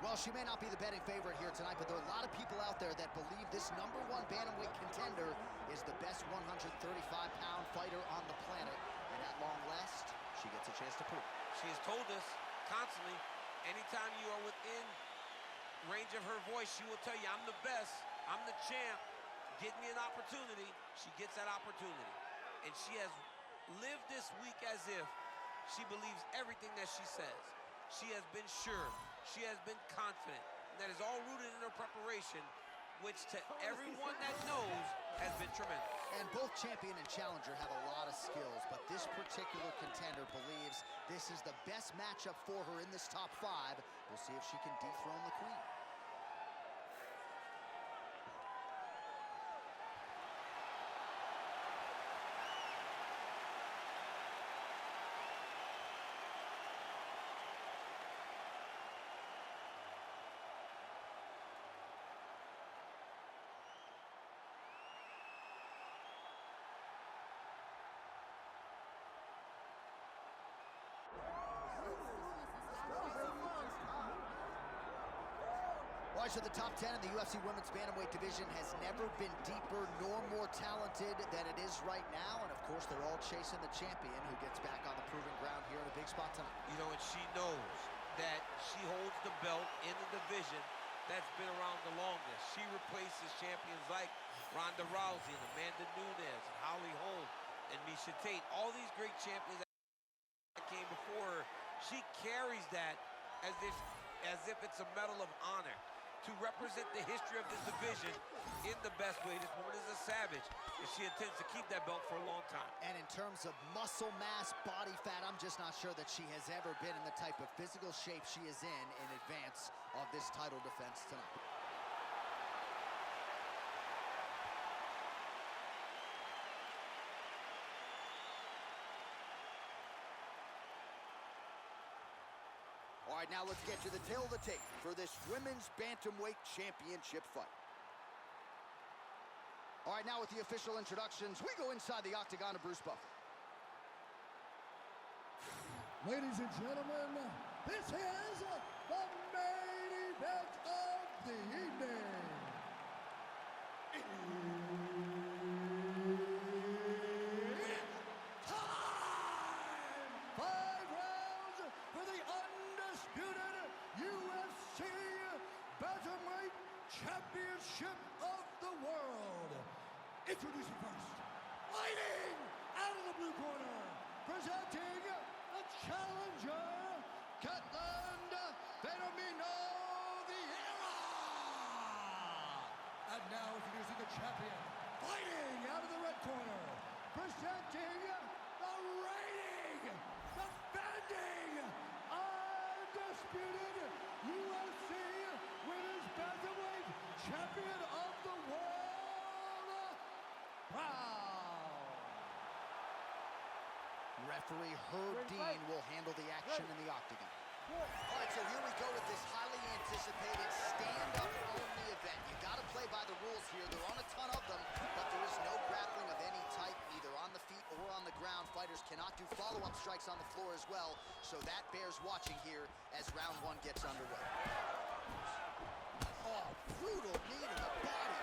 Well, she may not be the betting favorite here tonight, but there are a lot of people out there that believe this #1 bantamweight contender is the best 135-pound fighter on the planet. And at long last, she gets a chance to prove it. She has told us constantly, anytime you are within range of her voice, she will tell you, I'm the best, I'm the champ. Get me an opportunity. She gets that opportunity. And she has lived this week as if she believes everything that she says. She has been sure. She has been confident. And that is all rooted in her preparation, which to everyone that knows has been tremendous. And both champion and challenger have a lot of skills, but this particular contender believes this is the best matchup for her in this top 5. We'll see if she can dethrone the queen. All right, so the top 10 in the UFC Women's Bantamweight division has never been deeper nor more talented than it is right now. And of course, they're all chasing the champion who gets back on the proving ground here in a big spot tonight. You know, and she knows that she holds the belt in the division that's been around the longest. She replaces champions like Ronda Rousey and Amanda Nunes and Holly Holm and Miesha Tate. All these great champions that came before her, she carries that as if it's a medal of honor to represent the history of this division in the best way. This woman is a savage, and she intends to keep that belt for a long time. And in terms of muscle mass, body fat, I'm just not sure that she has ever been in the type of physical shape she is in advance of this title defense tonight. All right, now let's get to the tail of the tape for this Women's Bantamweight Championship fight. All right, now with the official introductions, we go inside the octagon of Bruce Buffer. Ladies and gentlemen, this is the main event of the evening. It's time! 5 rounds for the undisputed UFC Bantamweight Championship of the world. Introducing first, fighting out of the blue corner, presenting the challenger, Ketlen Vieira. And now introducing the champion, fighting out of the red corner, presenting the reigning, defending, undisputed UFC Women's Bantamweight Champion of the world, Brown. Referee Herb Dean will handle the action in the octagon. All right, so here we go with this highly anticipated stand-up only event. You got to play by the rules here. There aren't a ton of them, but there is no grappling of any type, either on the feet or on the ground. Fighters cannot do follow-up strikes on the floor as well, so that bears watching here as round 1 gets underway. Oh, brutal knee to the body.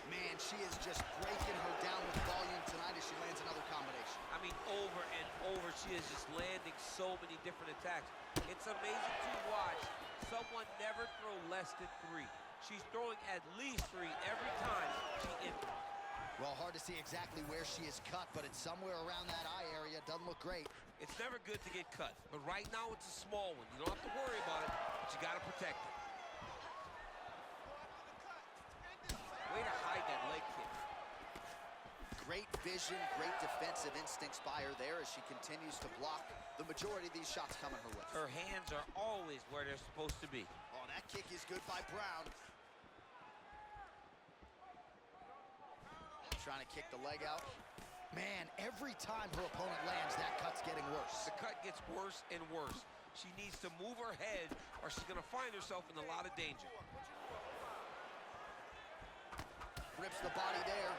Man, she is just breaking her down with volume tonight as she lands another combination. I mean, over and over, she is just landing so many different attacks. It's amazing to watch someone never throw less than 3. She's throwing at least 3 every time she enters. Well, hard to see exactly where she is cut, but it's somewhere around that eye area. Doesn't look great. It's never good to get cut, but right now it's a small one. You don't have to worry about it, but you got to protect it. Way to hide that leg kick. Great vision, great defensive instincts by her there as she continues to block the majority of these shots coming her way. Her hands are always where they're supposed to be. Oh, that kick is good by Brown. Trying to kick the leg out. Man, every time her opponent lands, that cut's getting worse. The cut gets worse and worse. She needs to move her head or she's gonna find herself in a lot of danger. Rips the body there.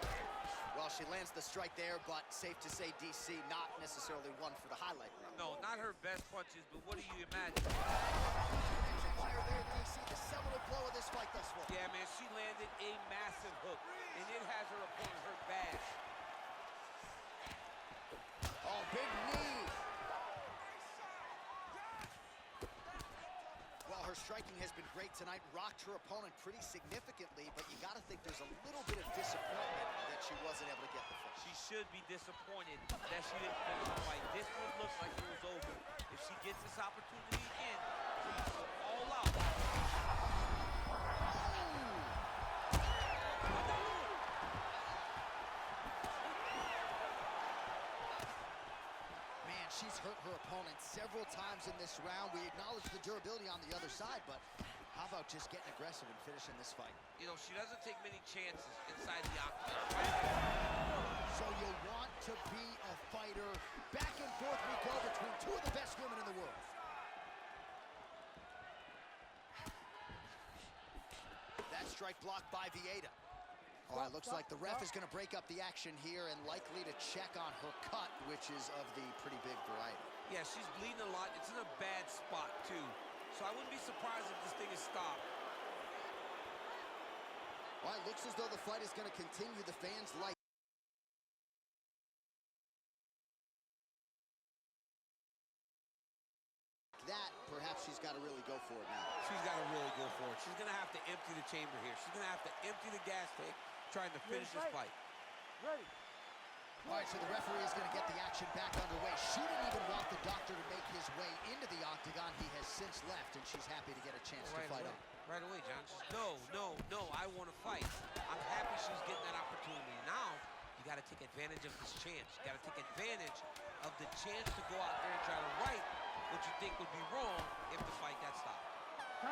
Well, she lands the strike there, but safe to say, DC, not necessarily one for the highlight reel. No, not her best punches, but what do you imagine? fire there, DC, the seminal blow of this fight thus far. Yeah, man, she landed a massive hook, and it has her opponent hurt bad. Oh, big knee. Well, her striking has been great tonight, rocked her opponent pretty significantly, but you got to think there's a little bit of disappointment that she wasn't able to get the finish. She should be disappointed that she didn't finish the fight. This one looks like it was over. If she gets this opportunity again, please go all out. Man, she's hurt her opponent several times in this round. We acknowledge the durability on the other side, but how about just getting aggressive and finishing this fight? You know, she doesn't take many chances inside the octagon. So you want to be a fighter. Back and forth we go between two of the best women in the world. That strike blocked by Vieira. All right, looks like the ref is going to break up the action here and likely to check on her cut, which is of the pretty big variety. Yeah, she's bleeding a lot. It's in a bad spot, too. So I wouldn't be surprised if this thing is stopped. All right, looks as though the fight is going to continue. The fans like that. Perhaps she's got to really go for it now. She's got to really go for it. She's going to have to empty the chamber here. She's going to have to empty the gas tank trying to finish this fight. Ready. All right, so the referee is going to get the action back underway. She didn't even want the doctor to make his way into the octagon. He has since left, and she's happy to get a chance to fight on. Right away, John. Just, no, I want to fight. I'm happy she's getting that opportunity. Now, you got to take advantage of this chance. You got to take advantage of the chance to go out there and try to right what you think would be wrong if the fight got stopped. 5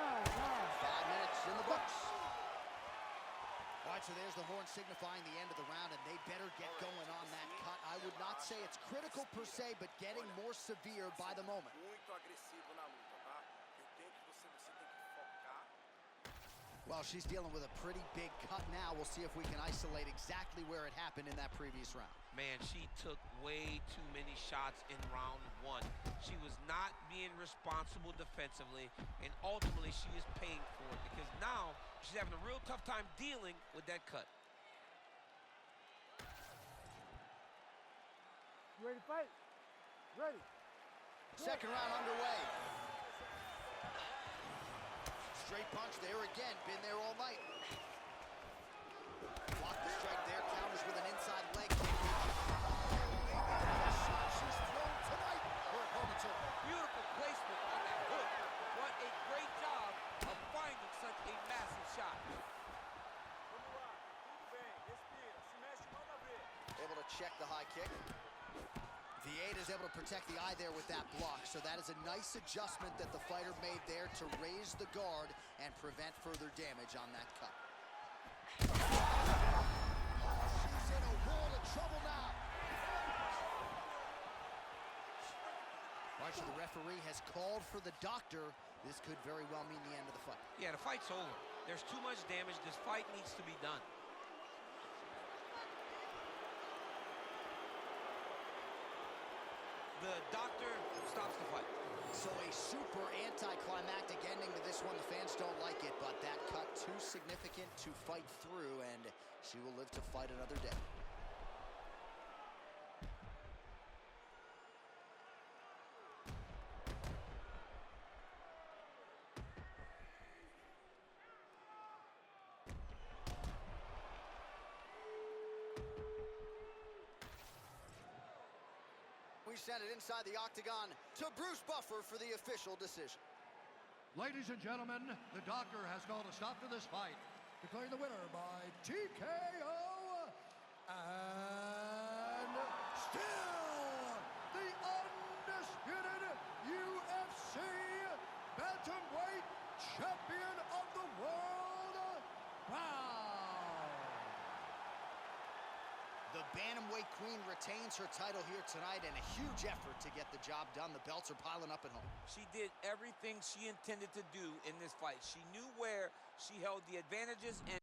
minutes in the books. All right, so there's the horn signifying the end of the round, and they better get going on that cut. I would not say it's critical per se, but getting more severe by the moment. Well, she's dealing with a pretty big cut now. We'll see if we can isolate exactly where it happened in that previous round. Man, she took way too many shots in round one. She was not being responsible defensively, and ultimately she is paying for it because now she's having a real tough time dealing with that cut. You ready to fight? Ready. Second round underway. Straight punch there again. Been there all night. Blocked the strike there. Counters with an inside leg kick. She's thrown tonight. Her opponent's over. Beautiful placement on that hook. What a great job of finding such a massive shot. Able to check the high kick. Vieira is able to protect the eye there with that block, so that is a nice adjustment that the fighter made there to raise the guard and prevent further damage on that cut. She's in a world of trouble now. All right, so the referee has called for the doctor. This could very well mean the end of the fight. Yeah, the fight's over. There's too much damage. This fight needs to be done. The doctor stops the fight. So a super anticlimactic ending to this one. The fans don't like it, but that cut too significant to fight through, and she will live to fight another day. We send it inside the octagon to Bruce Buffer for the official decision. Ladies and gentlemen, the doctor has called a stop to this fight, declaring the winner by TKO, and still the undisputed UFC bantamweight champion of the world, Brown. The bantamweight queen retains her title here tonight, and a huge effort to get the job done. The belts are piling up at home. She did everything she intended to do in this fight. She knew where she held the advantages, and